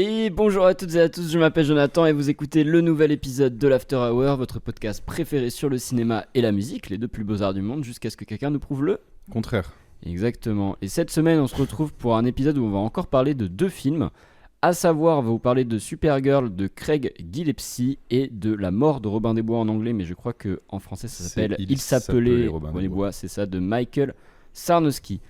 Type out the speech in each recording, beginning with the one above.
Et bonjour à toutes et à tous, je m'appelle Jonathan et vous écoutez le nouvel épisode de l'After Hour, votre podcast préféré sur le cinéma et la musique, les deux plus beaux arts du monde, jusqu'à ce que quelqu'un nous prouve le contraire. Exactement. Et cette semaine, on se retrouve pour un épisode où on va encore parler de deux films, à savoir, on va vous parler de Supergirl de Craig Gillespie et de La mort de Robin des Bois en anglais, mais je crois qu'en français ça s'appelle Il s'appelait Robin des Bois, c'est ça, de Michael Sarnowski.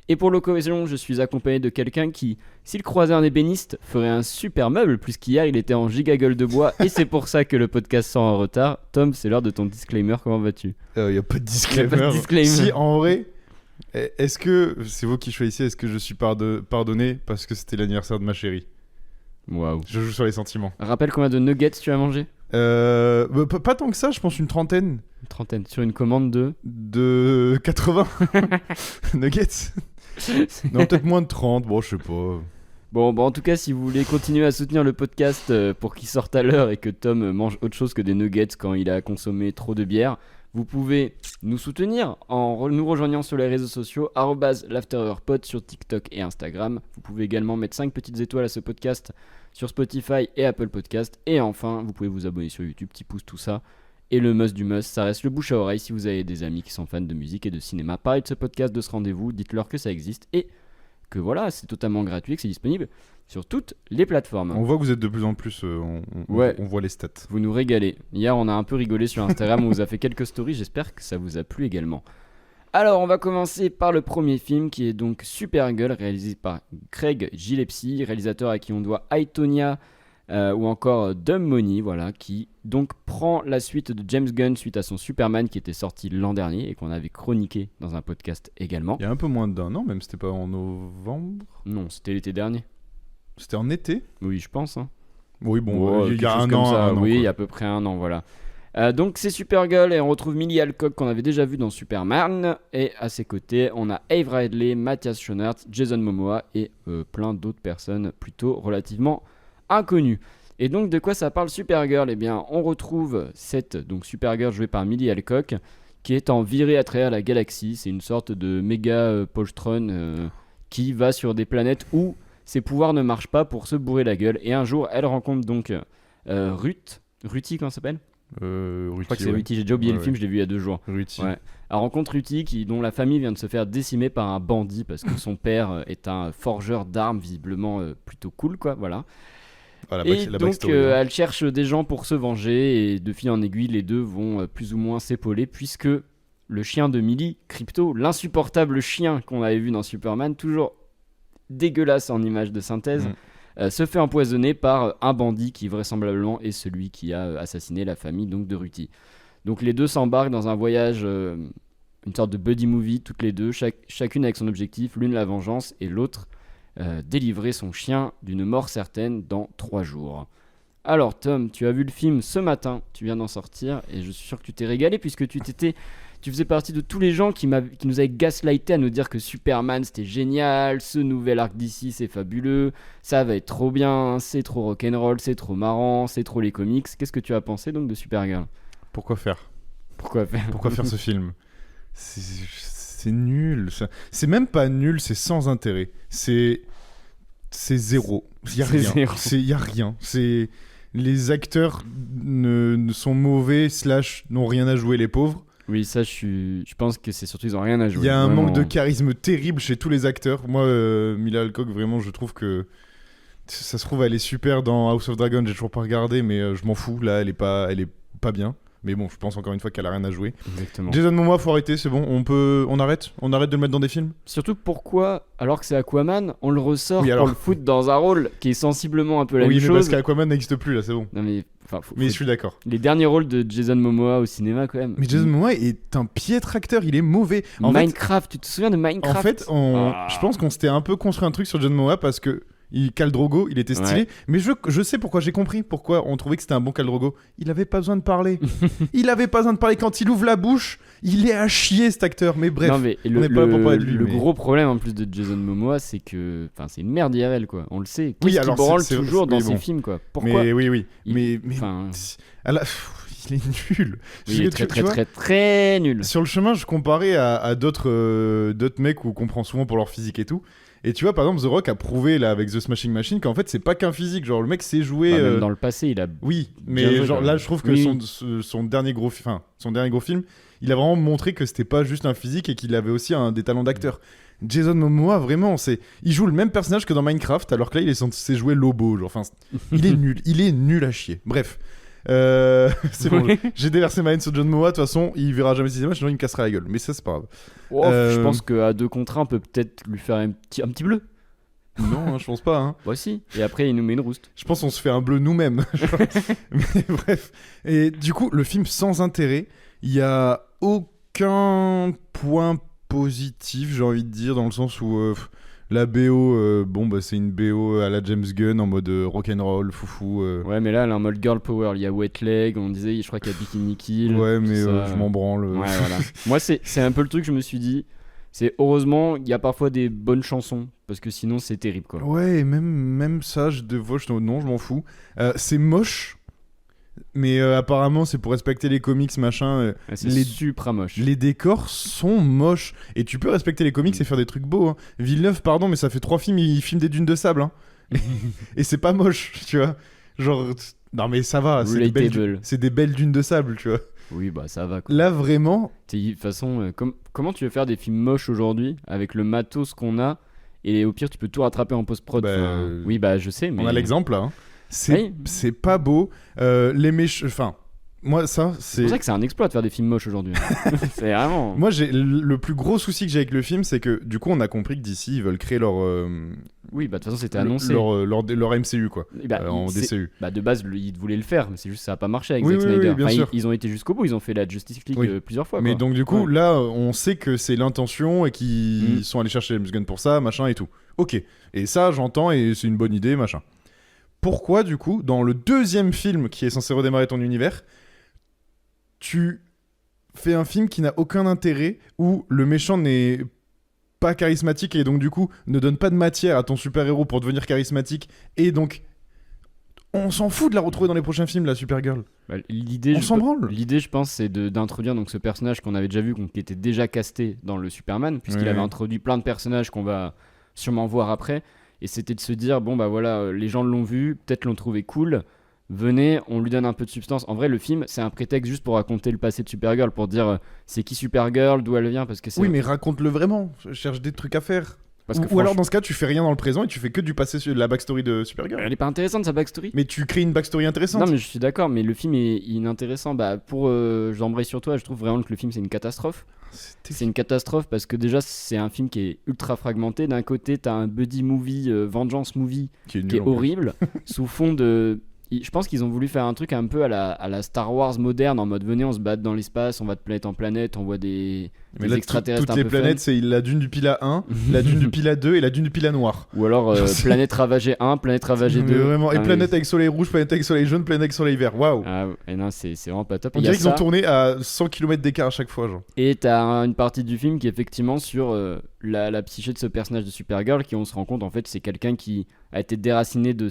Et pour l'occasion, je suis accompagné de quelqu'un qui, s'il croisait un ébéniste, ferait un super meuble, puisqu'hier il était en gigagueule de bois, et c'est pour ça que le podcast sort en retard. Tom, c'est l'heure de ton disclaimer, comment vas-tu ? Y a pas de disclaimer. Si, en vrai, est-ce que, c'est vous qui choisissez, est-ce que je suis pardonné parce que c'était l'anniversaire de ma chérie ? Waouh. Je joue sur les sentiments. Rappelle combien de nuggets tu as mangé ? Pas tant que ça, je pense une trentaine. Une trentaine, sur une commande de 80 nuggets. Non, peut-être moins de 30, bon, je sais pas. Bon, en tout cas, si vous voulez continuer à soutenir le podcast pour qu'il sorte à l'heure et que Tom mange autre chose que des nuggets quand il a consommé trop de bière, vous pouvez nous soutenir en nous rejoignant sur les réseaux sociaux @l'afterhourpod sur TikTok et Instagram. Vous pouvez également mettre 5 petites étoiles à ce podcast sur Spotify et Apple Podcast. Et enfin, vous pouvez vous abonner sur YouTube, petit pouce, tout ça. Et le must du must, ça reste le bouche à oreille. Si vous avez des amis qui sont fans de musique et de cinéma, parlez de ce podcast, de ce rendez-vous, dites-leur que ça existe et que voilà, c'est totalement gratuit, que c'est disponible sur toutes les plateformes. On voit que vous êtes de plus en plus, on voit les stats. Vous nous régalez. Hier, on a un peu rigolé sur Instagram, on vous a fait quelques stories, j'espère que ça vous a plu également. Alors, on va commencer par le premier film qui est donc Supergirl, réalisé par Craig Gillespie, réalisateur à qui on doit I, Tonya, ou encore Dumb Money, voilà, qui donc prend la suite de James Gunn suite à son Superman qui était sorti l'an dernier et qu'on avait chroniqué dans un podcast également. Il y a un peu moins d'un an, même c'était pas en novembre. Non, c'était l'été dernier. C'était en été. Oui, je pense. Oui, bon, il y a un an. Ça. Oui, il y a quoi. à peu près un an, voilà. Donc c'est Supergirl et on retrouve Millie Alcock qu'on avait déjà vu dans Superman. Et à ses côtés, on a Eve Ridley, Matthias Schoenaerts, Jason Momoa et plein d'autres personnes plutôt relativement inconnues. Et donc de quoi ça parle Supergirl ? Eh bien on retrouve donc Supergirl jouée par Millie Alcock qui est en virée à travers la galaxie. C'est une sorte de méga poltron qui va sur des planètes où ses pouvoirs ne marchent pas pour se bourrer la gueule. Et un jour elle rencontre donc Ruthie, comment ça s'appelle ? Je crois que c'est Ruthie, j'ai déjà oublié le film, je l'ai vu il y a 2 jours. Ruthie. Ouais. Elle rencontre Ruthie dont la famille vient de se faire décimer par un bandit parce que son père est un forgeur d'armes visiblement plutôt cool quoi, voilà. Et donc elle cherche des gens pour se venger et de fil en aiguille les deux vont plus ou moins s'épauler puisque le chien de Millie, Crypto, l'insupportable chien qu'on avait vu dans Superman, toujours dégueulasse en image de synthèse, se fait empoisonner par un bandit qui vraisemblablement est celui qui a assassiné la famille donc de Ruthie. Donc les deux s'embarquent dans un voyage, une sorte de buddy movie, toutes les deux, chacune avec son objectif, l'une la vengeance et l'autre délivrer son chien d'une mort certaine dans 3 jours. Alors Tom, tu as vu le film ce matin, tu viens d'en sortir et je suis sûr que tu t'es régalé puisque tu faisais partie de tous les gens qui nous avaient gaslighté à nous dire que Superman c'était génial, ce nouvel arc d'ici c'est fabuleux, ça va être trop bien, c'est trop rock'n'roll, c'est trop marrant, c'est trop les comics. Qu'est-ce que tu as pensé donc de Supergirl ? Pourquoi faire Pourquoi faire ce film ? C'est nul. C'est même pas nul, c'est sans intérêt. C'est zéro. Il y a rien. Les acteurs ne sont mauvais / n'ont rien à jouer, les pauvres. Oui, ça, je pense que c'est surtout ils ont rien à jouer. Il y a un manque de charisme terrible chez tous les acteurs. Moi, Mila Alcock, vraiment, je trouve que ça se trouve, elle est super dans House of Dragon. J'ai toujours pas regardé, mais je m'en fous. Là, elle est pas bien. Mais bon, je pense encore une fois qu'elle a rien à jouer. Exactement. Jason Momoa, faut arrêter, c'est bon. On arrête de le mettre dans des films. Surtout pourquoi, alors que c'est Aquaman, on le ressort pour le foutre dans un rôle qui est sensiblement un peu la même chose. Oui, mais parce qu'Aquaman n'existe plus là, c'est bon. Non mais je suis d'accord. Les derniers rôles de Jason Momoa au cinéma quand même. Mais Jason Momoa est un piètre acteur, il est mauvais. Minecraft, tu te souviens de Minecraft ? En fait, je pense qu'on s'était un peu construit un truc sur Jason Momoa parce que Khal Drogo, il était stylé, mais je sais pourquoi, j'ai compris pourquoi on trouvait que c'était un bon Khal Drogo. Il avait pas besoin de parler. Quand il ouvre la bouche, il est à chier cet acteur. Mais bref, non, mais on n'est pas là pour parler de lui. Le gros problème en plus de Jason Momoa, c'est que c'est une merde IRL quoi. On le sait. Qu'est-ce qu'il branle toujours dans ses films quoi. Pourquoi ? Mais oui. Mais il est nul. Il est très nul. Sur le chemin, je comparais à d'autres mecs qu'on comprend souvent pour leur physique et tout. Et tu vois, par exemple, The Rock a prouvé là avec The Smashing Machine qu'en fait, c'est pas qu'un physique. Genre, le mec sait jouer. Même dans le passé, il a. Oui, mais genre là, je trouve que son dernier gros film, il a vraiment montré que c'était pas juste un physique et qu'il avait aussi des talents d'acteur. Jason Momoa, vraiment, il joue le même personnage que dans Minecraft, alors que là, il est censé jouer Lobo. Genre, enfin, il est nul à chier. Bref. C'est bon, j'ai déversé ma haine sur John Momoa. De toute façon, il verra jamais cinéma, sinon il me cassera la gueule. Mais ça, c'est pas grave. Je pense qu'à 2 contre 1, on peut peut-être lui faire un petit bleu. Non, je pense pas. Hein. Moi aussi. Et après, il nous met une rouste. Je pense qu'on se fait un bleu nous-mêmes. Mais bref. Et du coup, le film sans intérêt, il y a aucun point positif, j'ai envie de dire, dans le sens où la BO, c'est une BO à la James Gunn en mode rock'n'roll, foufou. Ouais, mais là, elle est en mode girl power. Il y a Wet Leg, on disait, je crois qu'il y a Bikini Kill. Ouais, mais je m'en branle. Ouais, voilà. Moi, c'est un peu le truc, je me suis dit. C'est heureusement, il y a parfois des bonnes chansons, parce que sinon, c'est terrible, quoi. Ouais, et même ça, non, je m'en fous. C'est moche. Mais apparemment, c'est pour respecter les comics, machin. C'est supra moche. Les décors sont moches. Et tu peux respecter les comics et faire des trucs beaux. Hein. Villeneuve, pardon, mais ça fait 3 films, il filme des dunes de sable. Hein. Et c'est pas moche, tu vois. Genre, non mais ça va. C'est des belles dunes de sable, tu vois. Oui, bah ça va. Quoi. Là, vraiment. De toute façon, comment tu veux faire des films moches aujourd'hui avec le matos qu'on a et au pire, tu peux tout rattraper en post-prod. Oui, bah je sais, mais. On a l'exemple là. Hein. C'est pas beau. Les méchants. Enfin, moi, ça, c'est. C'est pour ça que c'est un exploit de faire des films moches aujourd'hui. C'est vraiment. Moi, le plus gros souci que j'ai avec le film, c'est que du coup, on a compris que d'ici, ils veulent créer leur. Oui, bah de toute façon, c'était annoncé. Leur MCU, quoi. En DCU. Bah, de base, ils voulaient le faire, mais c'est juste que ça a pas marché avec Zack Snyder. Bien sûr. Ils ont été jusqu'au bout, ils ont fait la Justice League plusieurs fois. Mais quoi. Donc, du coup, là, on sait que c'est l'intention et qu'ils sont allés chercher James Gunn pour ça, machin et tout. Ok. Et ça, j'entends et c'est une bonne idée, machin. Pourquoi, du coup, dans le deuxième film qui est censé redémarrer ton univers, tu fais un film qui n'a aucun intérêt, où le méchant n'est pas charismatique et donc, du coup, ne donne pas de matière à ton super-héros pour devenir charismatique, et donc, on s'en fout de la retrouver dans les prochains films, la Supergirl. Bah, on s'en branle. L'idée, je pense, c'est d'introduire donc, ce personnage qu'on avait déjà vu, qui était déjà casté dans le Superman, puisqu'il avait introduit plein de personnages qu'on va sûrement voir après. Et c'était de se dire, bon bah voilà, les gens l'ont vu, peut-être l'ont trouvé cool, venez, on lui donne un peu de substance. En vrai, le film, c'est un prétexte juste pour raconter le passé de Supergirl, pour dire c'est qui Supergirl, d'où elle vient, parce que c'est... Oui, mais raconte-le vraiment, je cherche des trucs à faire. Ou alors dans ce cas, tu fais rien dans le présent et tu fais que du passé sur la backstory de Supergirl. Elle est pas intéressante, sa backstory. Mais tu crées une backstory intéressante. Non, mais je suis d'accord, mais le film est inintéressant. Bah, pour j'embraye sur toi, je trouve vraiment que le film c'est une catastrophe. C'est une catastrophe parce que déjà c'est un film qui est ultra fragmenté. D'un côté, t'as un buddy movie, vengeance movie qui est horrible, sous fond de. Je pense qu'ils ont voulu faire un truc un peu à la Star Wars moderne, en mode venez, on se bat dans l'espace, on va de planète en planète, on voit des extraterrestres. Toutes les planètes, c'est la dune du Pila 1, la dune du Pila 2 et la dune du Pila noir. Ou alors planète ravagée 1, planète ravagée 2. Vraiment, et planète avec soleil rouge, planète avec soleil jaune, planète avec soleil vert. Waouh! Ah, et non, c'est vraiment pas top. On dirait qu'ils ont tourné à 100 km d'écart à chaque fois. Genre. Et t'as une partie du film qui est effectivement sur la psyché de ce personnage de Supergirl, qui on se rend compte en fait, c'est quelqu'un qui a été déraciné de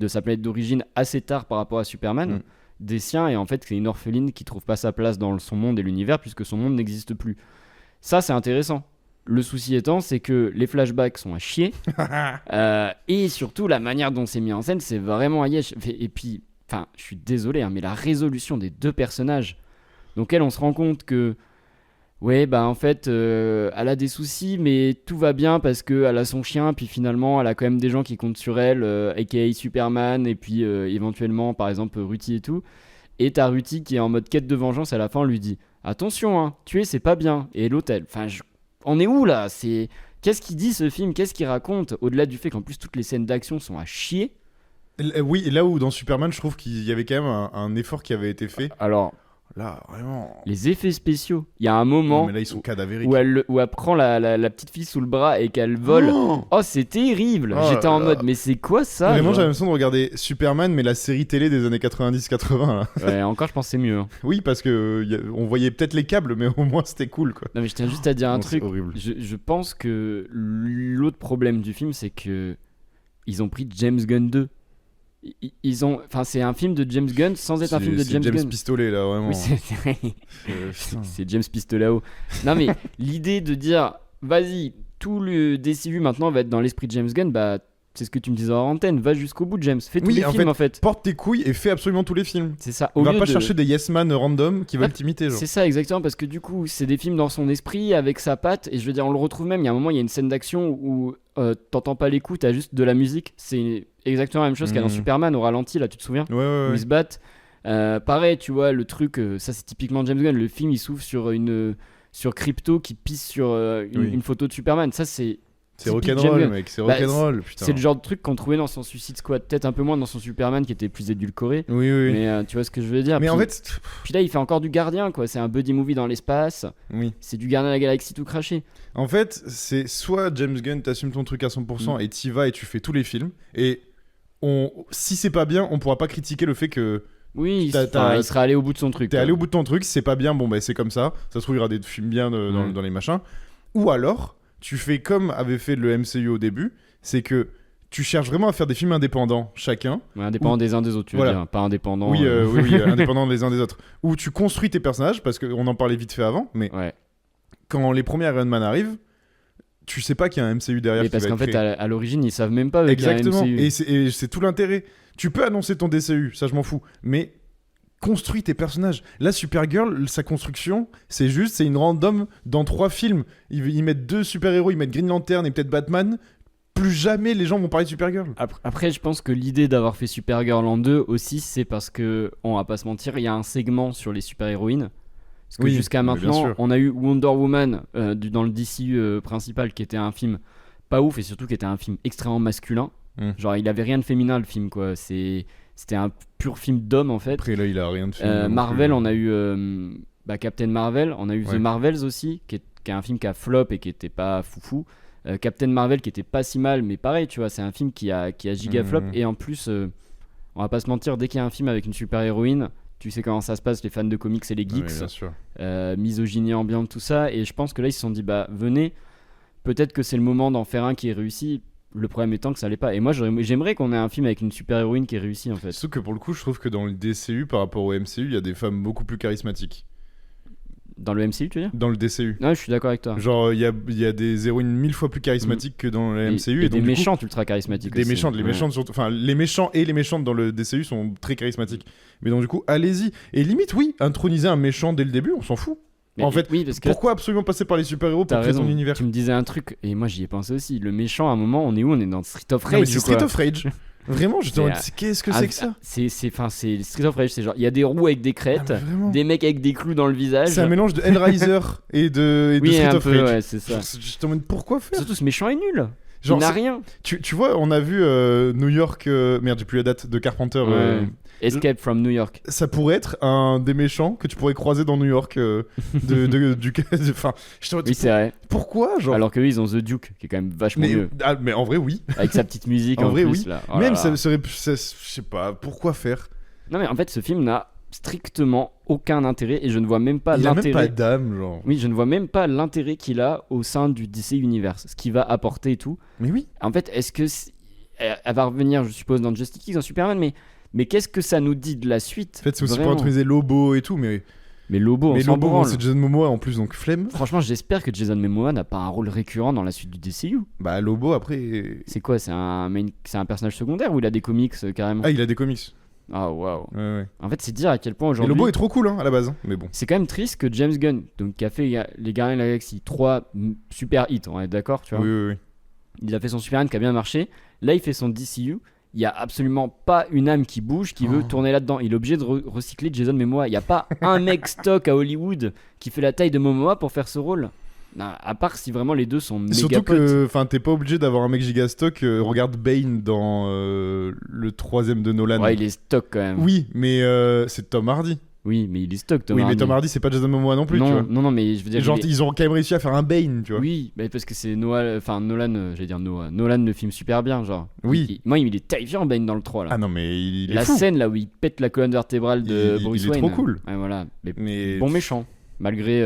sa planète d'origine assez tard par rapport à Superman, des siens, et en fait c'est une orpheline qui trouve pas sa place dans son monde et l'univers puisque son monde n'existe plus. Ça c'est intéressant. Le souci étant, c'est que les flashbacks sont à chier et surtout la manière dont c'est mis en scène, c'est vraiment à yesh. Et puis, enfin, je suis désolé, hein, mais la résolution des deux personnages, donc elle, on se rend compte que ouais, bah en fait, elle a des soucis, mais tout va bien parce qu'elle a son chien, puis finalement, elle a quand même des gens qui comptent sur elle, a.k.a. Superman, et puis éventuellement, par exemple, Ruthie et tout. Et t'as Ruthie qui est en mode quête de vengeance, à la fin, on lui dit « Attention, hein, tuer, c'est pas bien. » Et l'autre, enfin, on est où, là ? Qu'est-ce qu'il dit, ce film ? Qu'est-ce qu'il raconte ? Au-delà du fait qu'en plus, toutes les scènes d'action sont à chier. Oui, là où dans Superman, je trouve qu'il y avait quand même un effort qui avait été fait. Alors... Là, vraiment. Les effets spéciaux. Il y a un moment. Non, mais là, ils sont cadavériques. Où elle prend la petite fille sous le bras et qu'elle vole. Oh, c'est terrible. J'étais en mode, mais c'est quoi ça ? Vraiment, j'ai l'impression de regarder Superman, mais la série télé des années 90-80. Ouais, encore, je pense que c'est mieux. Hein. Oui, parce que on voyait peut-être les câbles, mais au moins, c'était cool, quoi. Non, mais je tiens juste à dire un truc. C'est horrible. Je pense que l'autre problème du film, c'est que ils ont pris James Gunn 2. Enfin, c'est un film de James Gunn sans être un film de James Gunn. C'est James Pistolet là, vraiment. Oui, c'est James Pistolao. Non mais l'idée de dire, vas-y, tout le DCU maintenant va être dans l'esprit de James Gunn, bah c'est ce que tu me disais en antenne, va jusqu'au bout de James, fais tous les films en fait. Porte tes couilles et fais absolument tous les films. C'est ça. On va pas chercher des yes man random qui veulent t'imiter. C'est ça exactement, parce que du coup c'est des films dans son esprit avec sa patte, et je veux dire on le retrouve même, il y a un moment il y a une scène d'action où t'entends pas les coups, t'as juste de la musique, c'est exactement la même chose qu'il y a dans Superman au ralenti là, tu te souviens, où ils se battent. Pareil tu vois le truc, ça c'est typiquement James Gunn, le film il s'ouvre sur Crypto qui pisse sur une photo de Superman, ça c'est rock'n'roll, mec, c'est rock'n'roll, putain. C'est le genre de truc qu'on trouvait dans son Suicide Squad, peut-être un peu moins dans son Superman qui était plus édulcoré. Oui. Mais tu vois ce que je veux dire. Mais puis, en fait. Puis là, il fait encore du gardien, quoi. C'est un buddy movie dans l'espace. Oui. C'est du Gardien de la Galaxie tout craché. En fait, c'est soit James Gunn, t'assumes ton truc à 100% et t'y vas et tu fais tous les films. Et si c'est pas bien, on pourra pas critiquer le fait que. Oui, il sera allé au bout de son truc. T'es allé au bout de ton truc, si c'est pas bien, bon, bah c'est comme ça. Ça se trouve, il y aura des films bien dans les machins. Ou alors. Tu fais comme avait fait le MCU au début, c'est que tu cherches vraiment à faire des films indépendants chacun. Ouais, indépendants des uns des autres, tu veux dire, pas indépendants. Oui, indépendants des uns des autres. Où tu construis tes personnages, parce qu'on en parlait vite fait avant, mais quand les premiers Iron Man arrivent, tu sais pas qu'il y a un MCU derrière. Mais parce qu'en fait, à l'origine, ils savent même pas qu'il y a un MCU. Exactement, et c'est tout l'intérêt. Tu peux annoncer ton DCU, ça je m'en fous, mais construis tes personnages. Là, Supergirl, sa construction, c'est une random dans 3 films. Ils mettent 2 super-héros, ils mettent Green Lantern et peut-être Batman. Plus jamais les gens vont parler de Supergirl. Après, je pense que l'idée d'avoir fait Supergirl en 2 aussi, c'est parce que, on va pas se mentir, il y a un segment sur les super-héroïnes. Parce que jusqu'à maintenant, on a eu Wonder Woman dans le DCU principal, qui était un film pas ouf et surtout qui était un film extrêmement masculin. Genre, il avait rien de féminin le film, quoi. C'était un pur film d'homme en fait. Après là il a rien de féminin. Marvel, on a eu Captain Marvel, on a eu The Marvels aussi, qui est un film qui a flop et qui était pas foufou. Captain Marvel qui était pas si mal, mais pareil, tu vois, c'est un film qui a giga flop. Et en plus, on va pas se mentir, dès qu'il y a un film avec une super héroïne, tu sais comment ça se passe, les fans de comics et les geeks, bien sûr. Misogynie ambiante, tout ça. Et je pense que là ils se sont dit bah venez, peut-être que c'est le moment d'en faire un qui est réussi. Le problème étant que ça l'est pas. Et moi, j'aimerais qu'on ait un film avec une super-héroïne qui est réussie, en fait. Sauf que pour le coup, je trouve que dans le DCU, par rapport au MCU, il y a des femmes beaucoup plus charismatiques. Dans le MCU, tu veux dire ? Dans le DCU. Ouais, je suis d'accord avec toi. Genre, il y a des héroïnes 1000 fois plus charismatiques que dans le MCU. Et donc, des méchantes ultra charismatiques aussi. Les méchantes surtout. Enfin, les méchants et les méchantes dans le DCU sont très charismatiques. Mais donc, du coup, allez-y. Et limite, oui, introniser un méchant dès le début, on s'en fout. Mais en fait, parce que pourquoi absolument passer par les super-héros pour créer ton univers ? Tu me disais un truc, et moi j'y ai pensé aussi. Le méchant, à un moment, on est où ? On est dans Street of Rage. Non, mais c'est Street of Rage. Vraiment, je te demande, qu'est-ce que c'est que ça ? C'est Street of Rage, c'est genre, il y a des roues avec des crêtes, des mecs avec des clous dans le visage. C'est un mélange de Hellraiser et de Street of Rage. Ouais, c'est ça. Je te demande pourquoi faire ? Surtout, ce méchant est nul. Genre, il n'a rien. Tu vois, on a vu New York. Merde, j'ai plus la date de Carpenter. Escape from New York. Ça pourrait être un des méchants que tu pourrais croiser dans New York. Enfin, oui, c'est vrai. Pourquoi, genre ? Alors que eux, ils ont The Duke, qui est quand même vachement mieux. Mais en vrai, oui. Avec sa petite musique en vrai, plus, oui. Là. Oh même ça serait, je sais pas, pourquoi faire ? Non, mais en fait, ce film n'a strictement aucun intérêt et je ne vois même pas l'intérêt. Il a même pas d'âme, genre. Oui, je ne vois même pas l'intérêt qu'il a au sein du DC Universe, ce qu'il va apporter et tout. Mais oui. En fait, est-ce que elle va revenir, je suppose, dans Justice League, dans Superman, mais qu'est-ce que ça nous dit de la suite ? En fait, c'est aussi pour introniser Lobo et tout, mais Lobo, c'est Jason Momoa en plus, donc flemme. Franchement, j'espère que Jason Momoa n'a pas un rôle récurrent dans la suite du DCU. Bah, Lobo, après... C'est quoi ? C'est un personnage secondaire ou il a des comics carrément ? Ah, il a des comics. Ah, waouh. Ouais. En fait, c'est dire à quel point aujourd'hui... Et Lobo est trop cool, à la base, mais bon. C'est quand même triste que James Gunn, donc, qui a fait les Gardiens de la Galaxie, 3 super hits, on est d'accord, tu vois ? Oui. Il a fait son Superman qui a bien marché. Là, il fait son DCU. Il n'y a absolument pas une âme qui bouge, qui veut tourner là-dedans. Il est obligé de recycler Jason Momoa. Il n'y a pas un mec stock à Hollywood qui fait la taille de Momoa pour faire ce rôle. Non, à part si vraiment les deux sont méga surtout potes. Que t'es pas obligé d'avoir un mec giga stock. Regarde Bane dans le 3ème de Nolan. Ouais, il est stock quand même. Oui, mais c'est Tom Hardy. Oui, mais il est stock, Tom Hardy. Oui, mais Tom Hardy, c'est pas Jason Momoa non plus, tu vois. Non, mais je veux dire... Genre, ils ont quand même réussi à faire un Bane, tu vois. Oui, mais parce que c'est Nolan, Nolan le filme super bien, genre. Oui. Moi, il est terrifiant, Bane, dans le 3, là. Ah non, mais il est la fou. scène, là, où il pète la colonne vertébrale de Bruce Wayne. Il est trop cool. Ouais, voilà. Mais bon méchant. Malgré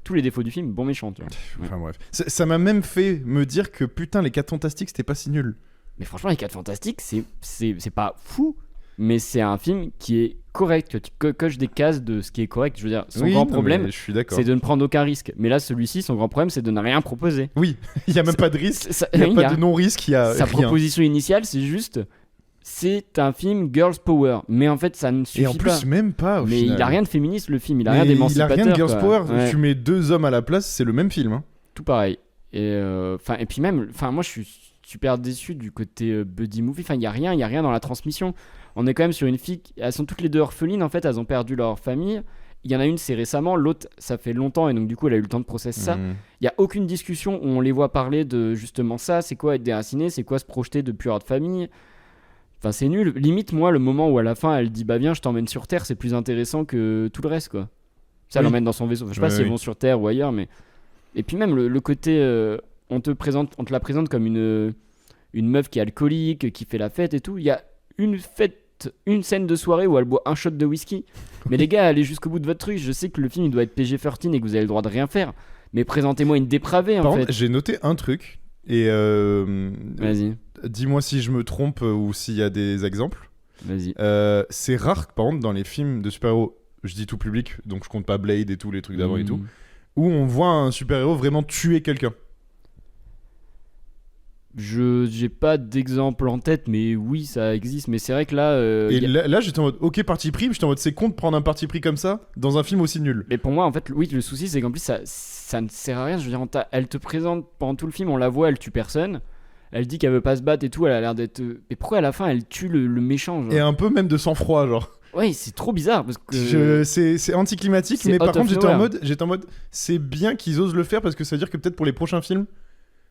tous les défauts du film, bon méchant, tu vois. Enfin, bref. Ça m'a même fait me dire que, putain, les 4 Fantastiques, c'était pas si nul. Mais franchement, les 4 Fantastiques, c'est pas fou. mais c'est un film qui est correct, que tu coches des cases de ce qui est correct. Je veux dire, son grand problème, c'est de ne prendre aucun risque. Mais là, celui-ci, son grand problème, c'est de ne rien proposer. Oui, il n'y a même pas de risque, il n'y a pas de non-risque, il y a sa rien. Proposition initiale, c'est juste... C'est un film girls power, mais en fait ça ne suffit pas. Et en plus même pas au mais final. il a rien de féministe le film, il a rien d'émancipateur. Il a rien de girls power, ouais. Tu mets 2 hommes à la place, c'est le même film. Hein. Tout pareil. Et puis même, moi je suis super déçu du côté buddy movie. Enfin il y a rien dans la transmission. On est quand même sur une fille, elles sont toutes les deux orphelines en fait, elles ont perdu leur famille. Il y en a une c'est récemment, l'autre ça fait longtemps et donc du coup elle a eu le temps de processer ça. Il y a aucune discussion où on les voit parler de justement ça. C'est quoi être déraciné, c'est quoi se projeter depuis hors de famille. Enfin, c'est nul. Limite, moi, le moment où à la fin elle dit bah viens, je t'emmène sur Terre, c'est plus intéressant que tout le reste, quoi. Ça l'emmène dans son vaisseau. Enfin, je sais pas s'ils vont sur Terre ou ailleurs, mais. Et puis même le côté, on te la présente comme une meuf qui est alcoolique, qui fait la fête et tout. Il y a une scène de soirée où elle boit un shot de whisky. Mais les gars, allez jusqu'au bout de votre truc. Je sais que le film il doit être PG-13 et que vous avez le droit de rien faire. Mais présentez-moi une dépravée Par en contre, fait. J'ai noté un truc et. Vas-y. Dis-moi si je me trompe ou s'il y a des exemples. Vas-y. C'est rare, par exemple, dans les films de super-héros, je dis tout public, donc je compte pas Blade et tous les trucs d'avant et tout, où on voit un super-héros vraiment tuer quelqu'un. J'ai pas d'exemple en tête, mais oui, ça existe. Mais c'est vrai que là. Là, j'étais en mode, ok, parti pris, j'étais en mode, c'est con de prendre un parti pris comme ça dans un film aussi nul. Mais pour moi, en fait, oui, le souci, c'est qu'en plus, ça ne sert à rien. Je veux dire, elle te présente pendant tout le film, on la voit, elle tue personne. Elle dit qu'elle veut pas se battre et tout, elle a l'air d'être. Mais pourquoi à la fin elle tue le méchant genre. Et un peu même de sang-froid, genre. Ouais, c'est trop bizarre parce que. C'est anticlimatique, mais par contre j'étais en mode c'est bien qu'ils osent le faire parce que ça veut dire que peut-être pour les prochains films.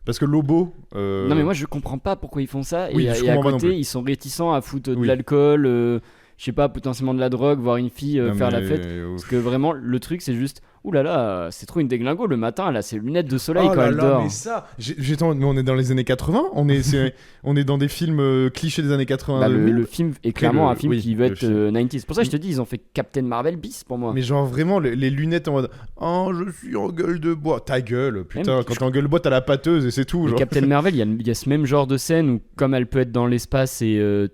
Parce que Lobo. Non, mais moi je comprends pas pourquoi ils font ça. Oui, et à côté, ils sont réticents à foutre de l'alcool, je sais pas, potentiellement de la drogue, voir une fille faire la fête. Parce que vraiment, le truc c'est juste. Ouh là là, c'est trop une déglingo le matin, elle a ses lunettes de soleil quand elle dort. Mais ça, mais on est dans les années 80, on est dans des films clichés des années 80. Bah, mais le film est clairement un film qui veut être 90s. C'est pour ça que je te dis, ils ont fait Captain Marvel bis pour moi. Mais genre vraiment, les lunettes en mode oh, je suis en gueule de bois. Ta gueule, putain, quand t'es en gueule de bois, t'as la pâteuse et c'est tout. Genre. Captain Marvel, il y a ce même genre de scène où, comme elle peut être dans l'espace et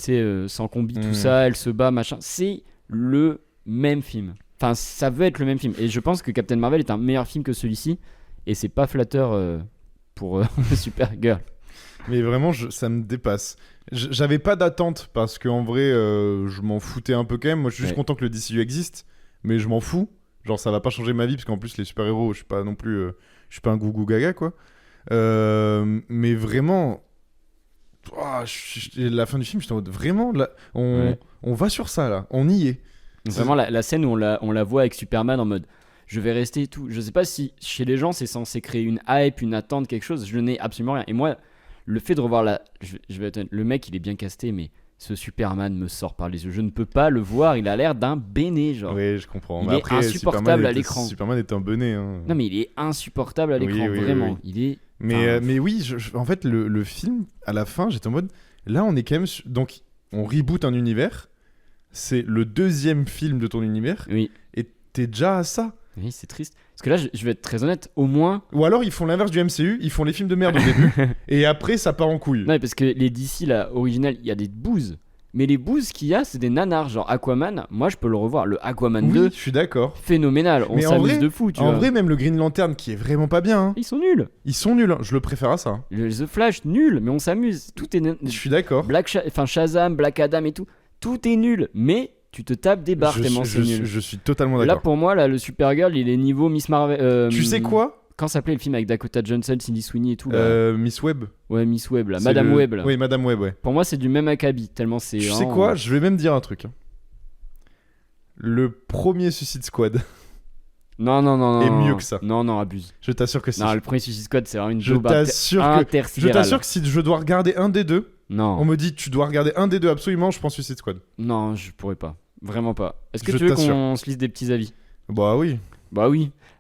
sans combi, tout ça, elle se bat, machin. C'est le même film. Enfin, ça veut être le même film. Et je pense que Captain Marvel est un meilleur film que celui-ci. Et c'est pas flatteur pour Supergirl. Mais vraiment, ça me dépasse. J'avais pas d'attente parce qu'en vrai, je m'en foutais un peu quand même. Moi, je suis juste content que le DCU existe. Mais je m'en fous. Genre, ça va pas changer ma vie parce qu'en plus, les super-héros, je suis pas non plus. Je suis pas un gougou gaga, quoi. Mais vraiment. La fin du film, j'étais en mode vraiment. Là, on va sur ça, là. On y est. Vraiment la scène où on la voit avec Superman en mode je vais rester et tout. Je sais pas si chez les gens c'est censé créer une hype, une attente, quelque chose. Je n'ai absolument rien. Et moi, le fait de revoir je vais être le mec il est bien casté, mais ce Superman me sort par les yeux. Je ne peux pas le voir. Il a l'air d'un béné, genre. Oui, je comprends. Il est insupportable à l'écran. Superman est un béné. Hein. Non, mais il est insupportable à l'écran, vraiment. Oui. Il est. Mais oui, en fait, le film, à la fin, j'étais en mode. Là, on est quand même. Donc, on reboot un univers. C'est le 2e film de ton univers. Oui. Et t'es déjà à ça. Oui, c'est triste. Parce que là, je vais être très honnête, au moins. Ou alors, ils font l'inverse du MCU, ils font les films de merde au début. Et après, ça part en couille. Non, parce que les DC, là, original, il y a des bouses. Mais les bouses qu'il y a, c'est des nanars. Genre Aquaman, moi, je peux le revoir. Le Aquaman 2. Je suis d'accord. Phénoménal. On s'amuse de fou, tu vois. En vrai, même le Green Lantern, qui est vraiment pas bien. Hein. Ils sont nuls. Hein. Je le préfère à ça. The Flash, nul. Mais on s'amuse. Tout est. Je suis d'accord. Shazam, Black Adam et tout. Tout est nul. Mais. Tu te tapes des barres tellement c'est nul. Je suis totalement d'accord. Là, pour moi, le Supergirl, il est niveau Miss Marvel. Tu sais quoi ? Quand s'appelait le film avec Dakota Johnson, Sydney Sweeney et tout Miss Webb. Ouais, Miss Webb, là. Madame Webb, là. Oui, Madame Webb, ouais. Pour moi, c'est du même acabit, tellement c'est. Tu sais quoi ? Je vais même dire un truc. Le premier Suicide Squad. Non. est mieux que ça. Non, abuse. Je t'assure que si. Non, le premier Suicide Squad, c'est vraiment une Je t'assure que si je dois regarder un des deux. Non. On me dit tu dois regarder un des deux absolument, je pense Suicide Squad. Non, je pourrais pas. Vraiment pas. Est-ce que tu veux qu'on se lise des petits avis ? Bah oui.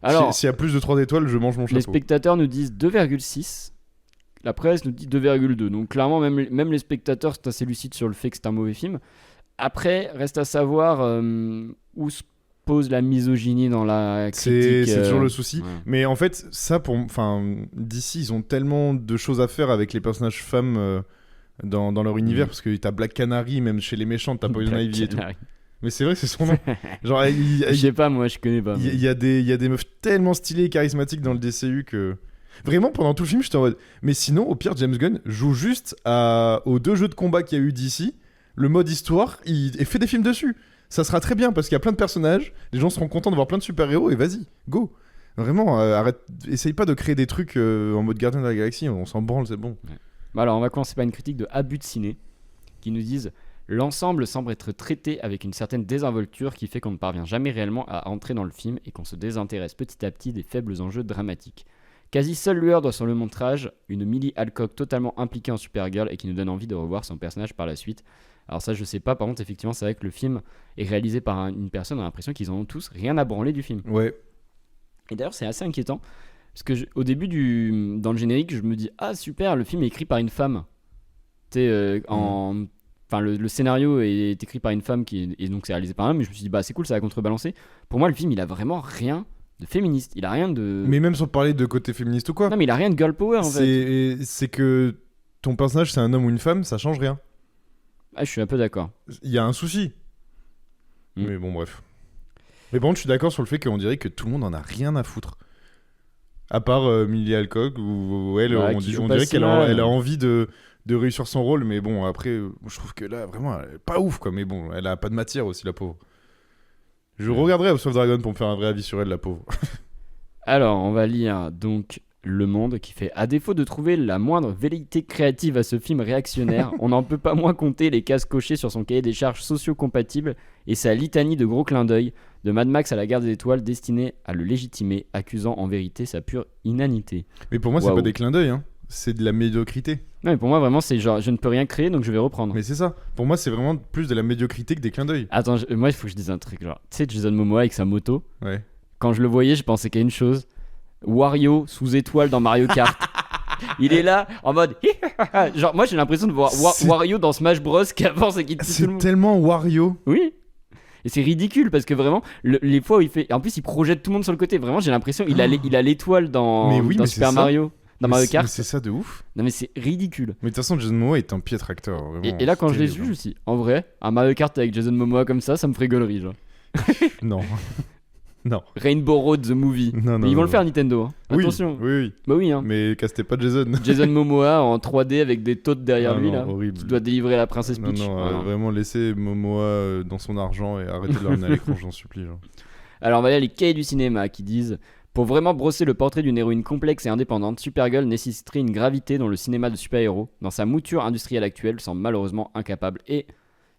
Alors, s'il y a plus de 3 étoiles, je mange mon chapeau. Les spectateurs nous disent 2,6. La presse nous dit 2,2. Donc clairement, même les spectateurs sont assez lucides sur le fait que c'est un mauvais film. Après, reste à savoir où se pose la misogynie dans la critique. C'est toujours le souci. Ouais. Mais en fait, ça, d'ici, ils ont tellement de choses à faire avec les personnages femmes dans leur univers, parce que t'as Black Canary, même chez les méchants, t'as Poison Ivy et tout. Mais c'est vrai que c'est son nom. Genre, je sais pas, moi, je connais pas. Il y a des meufs tellement stylées et charismatiques dans le DCU que... Vraiment, pendant tout le film, j'étais en mode... Mais sinon, au pire, James Gunn joue juste aux 2 jeux de combat qu'il y a eu d'ici. Le mode histoire, et fait des films dessus. Ça sera très bien, parce qu'il y a plein de personnages. Les gens seront contents de voir plein de super-héros, et vas-y, go. Vraiment, arrête, essaye pas de créer des trucs en mode Gardien de la Galaxie. On s'en branle, c'est bon. Ouais. Bah alors, on va commencer par une critique de Abus de Ciné, qui nous disent... L'ensemble semble être traité avec une certaine désinvolture qui fait qu'on ne parvient jamais réellement à entrer dans le film et qu'on se désintéresse petit à petit des faibles enjeux dramatiques. Quasi seule lueur dans son long montrage, une Millie Alcock totalement impliquée en Supergirl et qui nous donne envie de revoir son personnage par la suite. Alors ça je sais pas, par contre effectivement c'est vrai que le film est réalisé par une personne, on a l'impression qu'ils en ont tous rien à branler du film. Ouais. Et d'ailleurs c'est assez inquiétant, parce que au début dans le générique je me dis ah super, le film est écrit par une femme. Tu sais, Enfin, le scénario est écrit par une femme et donc c'est réalisé par un homme, mais je me suis dit bah c'est cool, ça va contrebalancer. Pour moi le film il a vraiment rien de féministe, il a rien de... Mais même sans parler de côté féministe ou quoi. Non mais il a rien de girl power en fait. C'est que ton personnage c'est un homme ou une femme, ça change rien. Ah je suis un peu d'accord. Il y a un souci. Mais bon bref. Mais bon je suis d'accord sur le fait qu'on dirait que tout le monde en a rien à foutre. À part Millie Alcock où elle, on dirait qu'elle a envie de réussir son rôle, mais bon après je trouve que là vraiment elle est pas ouf quoi, mais bon elle a pas de matière aussi la pauvre. Je regarderai House of Dragon pour me faire un vrai avis sur elle, la pauvre. Alors on va lire donc Le Monde qui fait: à défaut de trouver la moindre velléité créative à ce film réactionnaire, on n'en peut pas moins compter les cases cochées sur son cahier des charges socio-compatible et sa litanie de gros clins d'œil, de Mad Max à la Guerre des Étoiles, destinée à le légitimer, accusant en vérité sa pure inanité. Mais pour moi c'est pas des clins d'œil, hein. C'est de la médiocrité. Non mais pour moi vraiment c'est genre je ne peux rien créer donc je vais reprendre. Mais c'est ça. Pour moi c'est vraiment plus de la médiocrité que des clins d'œil. Attends, moi il faut que je dise un truc genre. Tu sais Jason Momoa avec sa moto. Ouais. Quand je le voyais je pensais qu'à une chose. Wario sous étoile dans Mario Kart. Il est là en mode genre moi j'ai l'impression de voir Wario dans Smash Bros qui avance et qui tue tout le monde. C'est tellement Wario. Oui. Et c'est ridicule parce que vraiment les fois où il fait en plus il projette tout le monde sur le côté, vraiment j'ai l'impression il a l'étoile dans Super Mario. Dans Mario Kart. Mais c'est ça de ouf. Non mais c'est ridicule. Mais de toute façon Jason Momoa est un piètre acteur vraiment. Et là quand je l'ai vu je me suis dit, en vrai un Mario Kart avec Jason Momoa comme ça me ferait gaulerie genre. Non. Non. Rainbow Road the movie. Non, mais ils vont le faire Nintendo. Hein. Oui, attention. Oui. Bah oui hein. Mais castez pas Jason. Jason Momoa en 3D avec des tautes derrière lui là. Horrible. Qui doit délivrer la princesse Peach. Non, vraiment laissez Momoa dans son argent et arrêtez de le ramener à l'écran, j'en supplie. Genre. Alors on va y aller les cahiers du cinéma qui disent: pour vraiment brosser le portrait d'une héroïne complexe et indépendante, Supergirl nécessiterait une gravité dont le cinéma de super-héros, dans sa mouture industrielle actuelle, semble malheureusement incapable. Et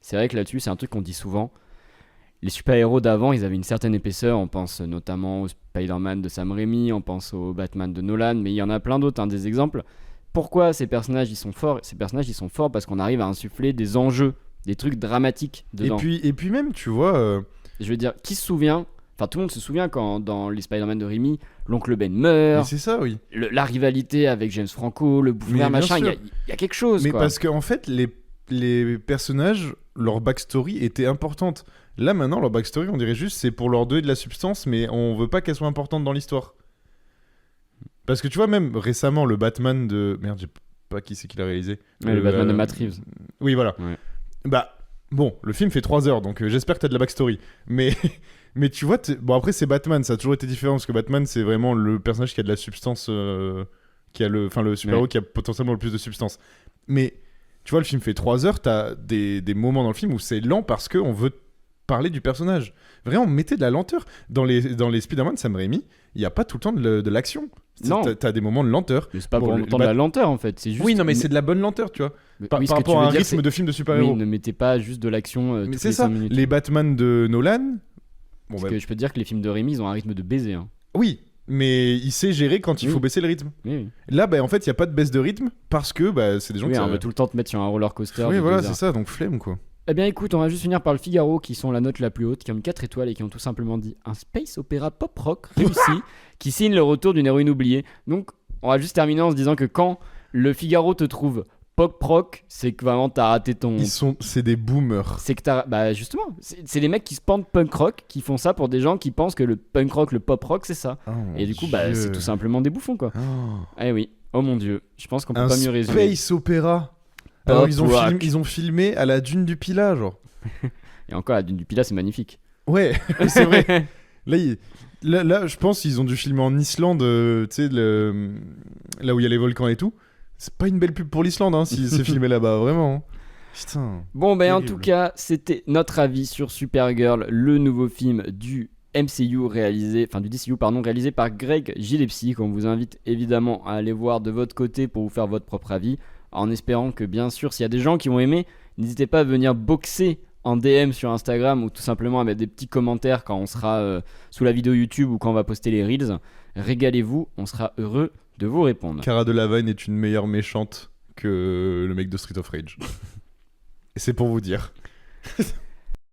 c'est vrai que là-dessus, c'est un truc qu'on dit souvent. Les super-héros d'avant, ils avaient une certaine épaisseur. On pense notamment au Spider-Man de Sam Raimi, on pense au Batman de Nolan, mais il y en a plein d'autres, des exemples. Pourquoi ces personnages, ils sont forts ? Ces personnages, ils sont forts parce qu'on arrive à insuffler des enjeux, des trucs dramatiques dedans. Et puis même, tu vois... Je veux dire, qui se souvient... Enfin, tout le monde se souvient quand dans les Spider-Man de Raimi, l'oncle Ben meurt. Mais c'est ça, oui. La rivalité avec James Franco, le bouffeur, machin, il y a quelque chose. Mais quoi. Parce qu'en fait, les personnages, leur backstory était importante. Là, maintenant, leur backstory, on dirait juste c'est pour leur donner de la substance, mais on veut pas qu'elle soit importante dans l'histoire. Parce que tu vois, même récemment, le Batman de... Merde, j'ai pas qui c'est qui l'a réalisé. Le Batman de Matt Reeves. Oui, voilà. Ouais. Bah, bon, le film fait 3 heures, donc j'espère que t'as de la backstory. Mais tu vois, bon après c'est Batman, ça a toujours été différent, parce que Batman c'est vraiment le personnage qui a de la substance, qui a le super-héros qui a potentiellement le plus de substance. Mais tu vois, le film fait 3 heures, t'as des moments dans le film où c'est lent parce qu'on veut parler du personnage. Vraiment, mettez de la lenteur. Dans les Spider-Man de Sam Raimi, il n'y a pas tout le temps de l'action. Non. T'as des moments de lenteur. Mais c'est pas pour autant de la lenteur en fait. C'est juste... Oui, non, mais c'est de la bonne lenteur, tu vois. Par rapport à un rythme de film de super-héros. Oui, ne mettez pas juste de l'action. Mais c'est ça. 5 minutes. Les Batman de Nolan. Parce que je peux te dire que les films de Raimi, ils ont un rythme de baiser. Hein. Oui, mais il sait gérer quand il faut baisser le rythme. Oui. Là, en fait, il n'y a pas de baisse de rythme parce que c'est des gens qui... on veut tout le temps te mettre sur un roller coaster. Oui, voilà, c'est ça, donc flemme quoi. Eh bien écoute, on va juste finir par le Figaro qui sont la note la plus haute, qui ont 4 étoiles et qui ont tout simplement dit un space opéra pop rock réussi qui signe le retour d'une héroïne oubliée. Donc on va juste terminer en se disant que quand le Figaro te trouve pop rock, c'est que vraiment t'as raté ton... C'est des boomers. C'est que t'as... Bah justement, c'est des mecs qui se pendent punk rock, qui font ça pour des gens qui pensent que le punk rock, le pop rock c'est ça. Et du coup c'est tout simplement des bouffons quoi. Eh oui, oh mon dieu, je pense qu'on peut pas mieux résumer. Un space opéra. Alors ils ont filmé à la dune du Pilat, genre. Et encore, la dune du Pilat, c'est magnifique. Ouais, c'est vrai. Là, je pense qu'ils ont dû filmer en Islande, tu sais, là où il y a les volcans et tout. C'est pas une belle pub pour l'Islande, hein, si c'est filmé là-bas, vraiment. Putain. Bon, ben en tout cas, c'était notre avis sur Supergirl, le nouveau film du MCU réalisé par Greg Gillespie, qu'on vous invite évidemment à aller voir de votre côté pour vous faire votre propre avis, en espérant que bien sûr, s'il y a des gens qui ont aimé, n'hésitez pas à venir boxer en DM sur Instagram ou tout simplement à mettre des petits commentaires quand on sera sous la vidéo YouTube ou quand on va poster les Reels. Régalez-vous, on sera heureux de vous répondre. Cara Delevingne est une meilleure méchante que le mec de Street of Rage. Et c'est pour vous dire.